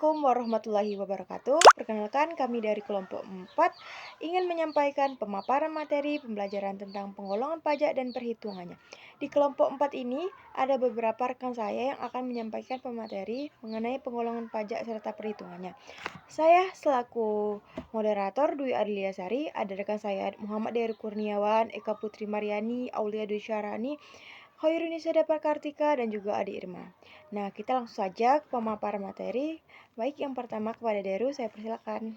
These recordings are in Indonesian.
Assalamualaikum warahmatullahi wabarakatuh. Perkenalkan kami dari kelompok 4 ingin menyampaikan pemaparan materi pembelajaran tentang penggolongan pajak dan perhitungannya. Di kelompok 4 ini ada beberapa rekan saya yang akan menyampaikan pemateri mengenai penggolongan pajak serta perhitungannya. Saya selaku moderator Dwi Adliasari, ada rekan saya Muhammad Dery Kurniawan, Eka Putri Mariani, Aulia Dwi Syarani, Hoirunisa Dapat Kartika, dan juga Adi Irma. Nah, kita langsung saja ke pemaparan materi. Baik, yang pertama kepada Deru, saya persilakan.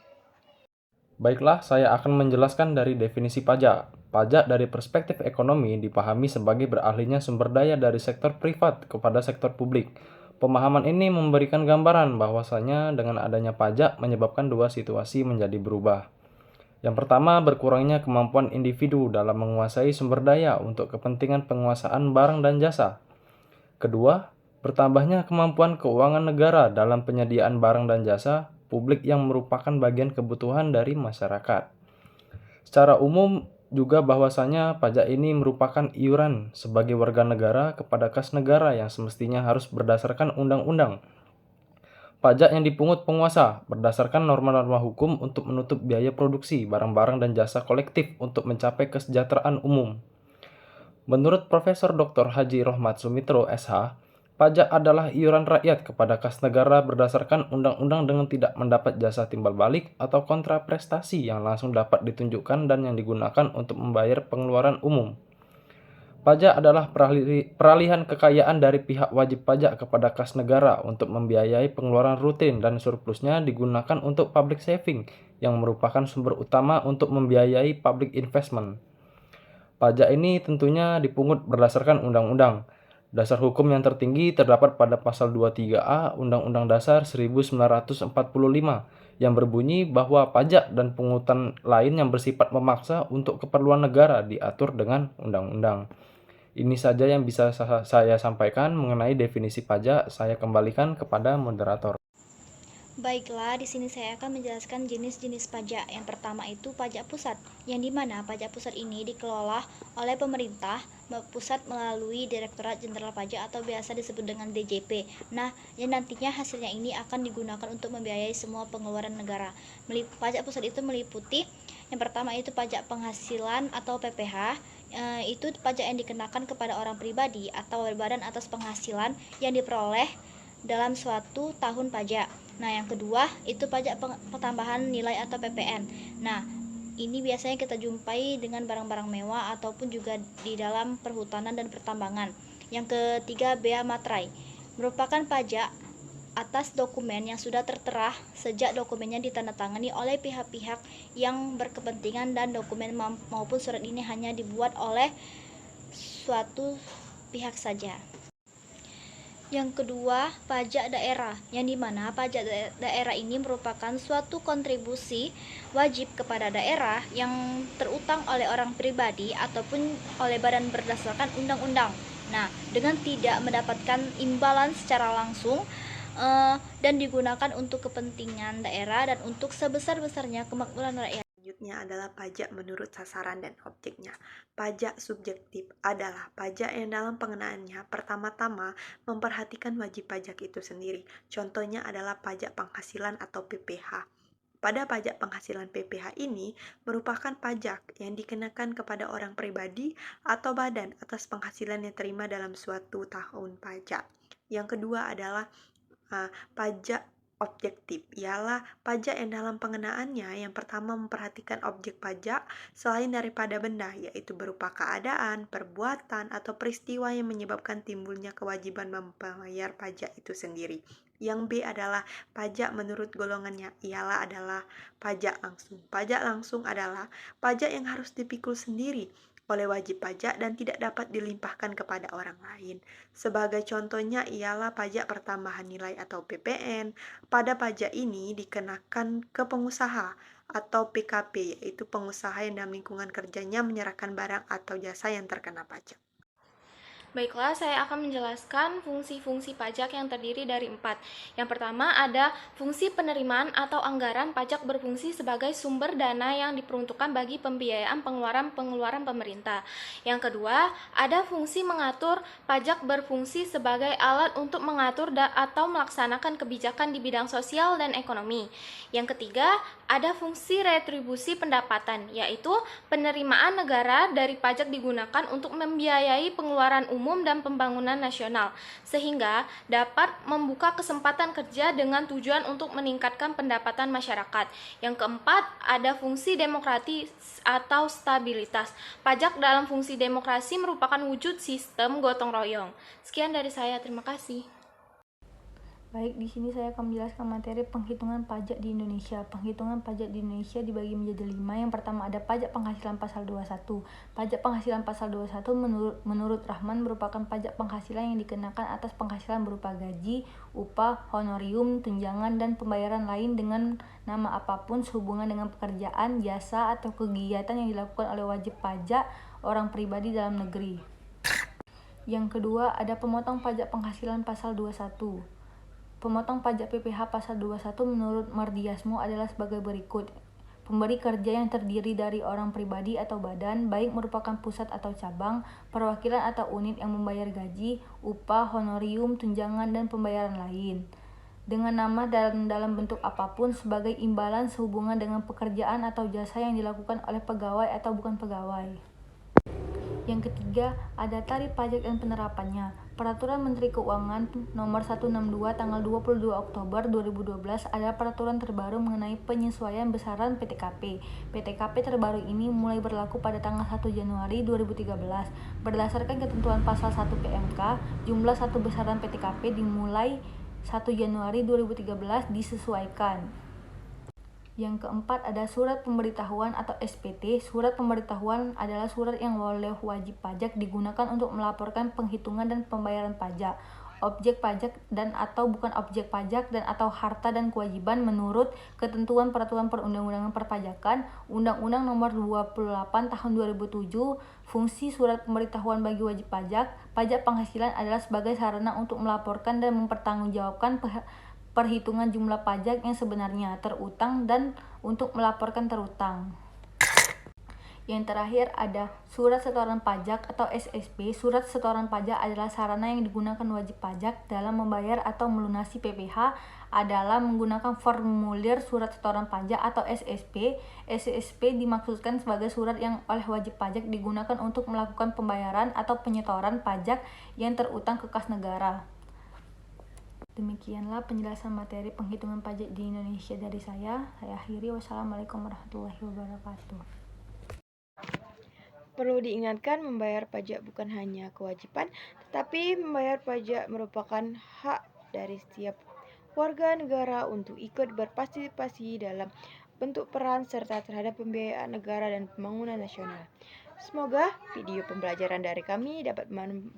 Baiklah, saya akan menjelaskan dari definisi pajak. Pajak dari perspektif ekonomi dipahami sebagai beralihnya sumber daya dari sektor privat kepada sektor publik. Pemahaman ini memberikan gambaran bahwasanya dengan adanya pajak menyebabkan dua situasi menjadi berubah. Yang pertama, berkurangnya kemampuan individu dalam menguasai sumber daya untuk kepentingan penguasaan barang dan jasa. Kedua, bertambahnya kemampuan keuangan negara dalam penyediaan barang dan jasa publik yang merupakan bagian kebutuhan dari masyarakat. Secara umum juga bahwasanya pajak ini merupakan iuran sebagai warga negara kepada kas negara yang semestinya harus berdasarkan undang-undang. Pajak yang dipungut penguasa berdasarkan norma-norma hukum untuk menutup biaya produksi barang-barang dan jasa kolektif untuk mencapai kesejahteraan umum. Menurut Profesor Dr. Haji Rohmat Sumitro SH, pajak adalah iuran rakyat kepada kas negara berdasarkan undang-undang dengan tidak mendapat jasa timbal balik atau kontraprestasi yang langsung dapat ditunjukkan dan yang digunakan untuk membayar pengeluaran umum. Pajak adalah peralihan kekayaan dari pihak wajib pajak kepada kas negara untuk membiayai pengeluaran rutin dan surplusnya digunakan untuk public saving yang merupakan sumber utama untuk membiayai public investment. Pajak ini tentunya dipungut berdasarkan undang-undang. Dasar hukum yang tertinggi terdapat pada pasal 23A Undang-Undang Dasar 1945 yang berbunyi bahwa pajak dan pungutan lain yang bersifat memaksa untuk keperluan negara diatur dengan undang-undang. Ini saja yang bisa saya sampaikan mengenai definisi pajak. Saya kembalikan kepada moderator. Baiklah, di sini saya akan menjelaskan jenis-jenis pajak. Yang pertama itu pajak pusat, yang dimana pajak pusat ini dikelola oleh pemerintah pusat melalui Direktorat Jenderal Pajak atau biasa disebut dengan DJP. Nah, yang nantinya hasilnya ini akan digunakan untuk membiayai semua pengeluaran negara. Pajak pusat itu meliputi yang pertama itu pajak penghasilan atau PPH. Itu pajak yang dikenakan kepada orang pribadi atau badan atas penghasilan yang diperoleh dalam suatu tahun pajak. Nah, yang kedua itu pajak pertambahan nilai atau PPN. Nah, ini biasanya kita jumpai dengan barang-barang mewah ataupun juga di dalam perhutanan dan pertambangan. Yang ketiga, bea materai merupakan pajak atas dokumen yang sudah tertera sejak dokumennya ditandatangani oleh pihak-pihak yang berkepentingan dan dokumen maupun surat ini hanya dibuat oleh suatu pihak saja. Yang kedua, pajak daerah, yang dimana pajak daerah ini merupakan suatu kontribusi wajib kepada daerah yang terutang oleh orang pribadi ataupun oleh badan berdasarkan undang-undang. Nah, dengan tidak mendapatkan imbalan secara langsung dan digunakan untuk kepentingan daerah dan untuk sebesar-besarnya kemakmuran rakyat. Selanjutnya adalah pajak menurut sasaran dan objeknya. Pajak subjektif adalah pajak yang dalam pengenaannya pertama-tama memperhatikan wajib pajak itu sendiri. Contohnya adalah pajak penghasilan atau PPH. Pada pajak penghasilan PPH ini merupakan pajak yang dikenakan kepada orang pribadi atau badan atas penghasilan yang terima dalam suatu tahun pajak. Yang kedua adalah pajak objektif, ialah pajak yang dalam pengenaannya yang pertama memperhatikan objek pajak selain daripada benda, yaitu berupa keadaan, perbuatan, atau peristiwa yang menyebabkan timbulnya kewajiban membayar pajak itu sendiri. Yang B adalah pajak menurut golongannya, ialah adalah pajak langsung. Pajak langsung adalah pajak yang harus dipikul sendiri oleh wajib pajak dan tidak dapat dilimpahkan kepada orang lain. Sebagai contohnya ialah pajak pertambahan nilai atau PPN. Pada pajak ini dikenakan ke pengusaha atau PKP, yaitu pengusaha yang dalam lingkungan kerjanya menyerahkan barang atau jasa yang terkena pajak. Baiklah, saya akan menjelaskan fungsi-fungsi pajak yang terdiri dari 4. Yang pertama ada fungsi penerimaan atau anggaran. Pajak berfungsi sebagai sumber dana yang diperuntukkan bagi pembiayaan pengeluaran pemerintah. Yang kedua, ada fungsi mengatur. Pajak berfungsi sebagai alat untuk mengatur atau melaksanakan kebijakan di bidang sosial dan ekonomi. Yang ketiga, ada fungsi retribusi pendapatan, yaitu penerimaan negara dari pajak digunakan untuk membiayai pengeluaran umum dan pembangunan nasional, sehingga dapat membuka kesempatan kerja dengan tujuan untuk meningkatkan pendapatan masyarakat. Yang keempat, ada fungsi demokratis atau stabilitas. Pajak dalam fungsi demokrasi merupakan wujud sistem gotong royong. Sekian dari saya, terima kasih. Baik, di sini saya akan menjelaskan materi penghitungan pajak di Indonesia. Penghitungan pajak di Indonesia dibagi menjadi 5. Yang pertama ada pajak penghasilan pasal 21. Pajak penghasilan pasal 21 menurut Rahman merupakan pajak penghasilan yang dikenakan atas penghasilan berupa gaji, upah, honorium, tunjangan, dan pembayaran lain dengan nama apapun sehubungan dengan pekerjaan, jasa, atau kegiatan yang dilakukan oleh wajib pajak orang pribadi dalam negeri. Yang kedua ada pemotong pajak penghasilan pasal 21. Pemotong pajak PPh pasal 21 menurut Mardiasmo adalah sebagai berikut. Pemberi kerja yang terdiri dari orang pribadi atau badan, baik merupakan pusat atau cabang, perwakilan atau unit yang membayar gaji, upah, honorium, tunjangan, dan pembayaran lain dengan nama dan dalam bentuk apapun sebagai imbalan sehubungan dengan pekerjaan atau jasa yang dilakukan oleh pegawai atau bukan pegawai. Yang ketiga, ada tarif pajak dan penerapannya. Peraturan Menteri Keuangan Nomor 162 tanggal 22 Oktober 2012 adalah peraturan terbaru mengenai penyesuaian besaran PTKP. PTKP terbaru ini mulai berlaku pada tanggal 1 Januari 2013. Berdasarkan ketentuan pasal 1 PMK, jumlah satu besaran PTKP dimulai 1 Januari 2013 disesuaikan. Yang keempat ada surat pemberitahuan atau SPT. Surat pemberitahuan adalah surat yang oleh wajib pajak digunakan untuk melaporkan penghitungan dan pembayaran pajak, objek pajak dan atau bukan objek pajak dan atau harta dan kewajiban menurut ketentuan peraturan perundang-undangan perpajakan, Undang-Undang Nomor 28 Tahun 2007. Fungsi surat pemberitahuan bagi wajib pajak penghasilan adalah sebagai sarana untuk melaporkan dan mempertanggungjawabkan perhitungan jumlah pajak yang sebenarnya terutang dan untuk melaporkan terutang. Yang terakhir ada surat setoran pajak atau SSP. Surat setoran pajak adalah sarana yang digunakan wajib pajak dalam membayar atau melunasi PPh adalah menggunakan formulir surat setoran pajak atau SSP. SSP dimaksudkan sebagai surat yang oleh wajib pajak digunakan untuk melakukan pembayaran atau penyetoran pajak yang terutang ke kas negara. Demikianlah penjelasan materi penghitungan pajak di Indonesia dari saya. Saya akhiri. Wassalamualaikum warahmatullahi wabarakatuh. Perlu diingatkan, membayar pajak bukan hanya kewajiban, tetapi membayar pajak merupakan hak dari setiap warga negara untuk ikut berpartisipasi dalam bentuk peran serta terhadap pembiayaan negara dan pembangunan nasional. Semoga video pembelajaran dari kami dapat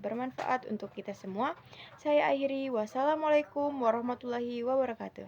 bermanfaat untuk kita semua. Saya akhiri. Wassalamualaikum warahmatullahi wabarakatuh.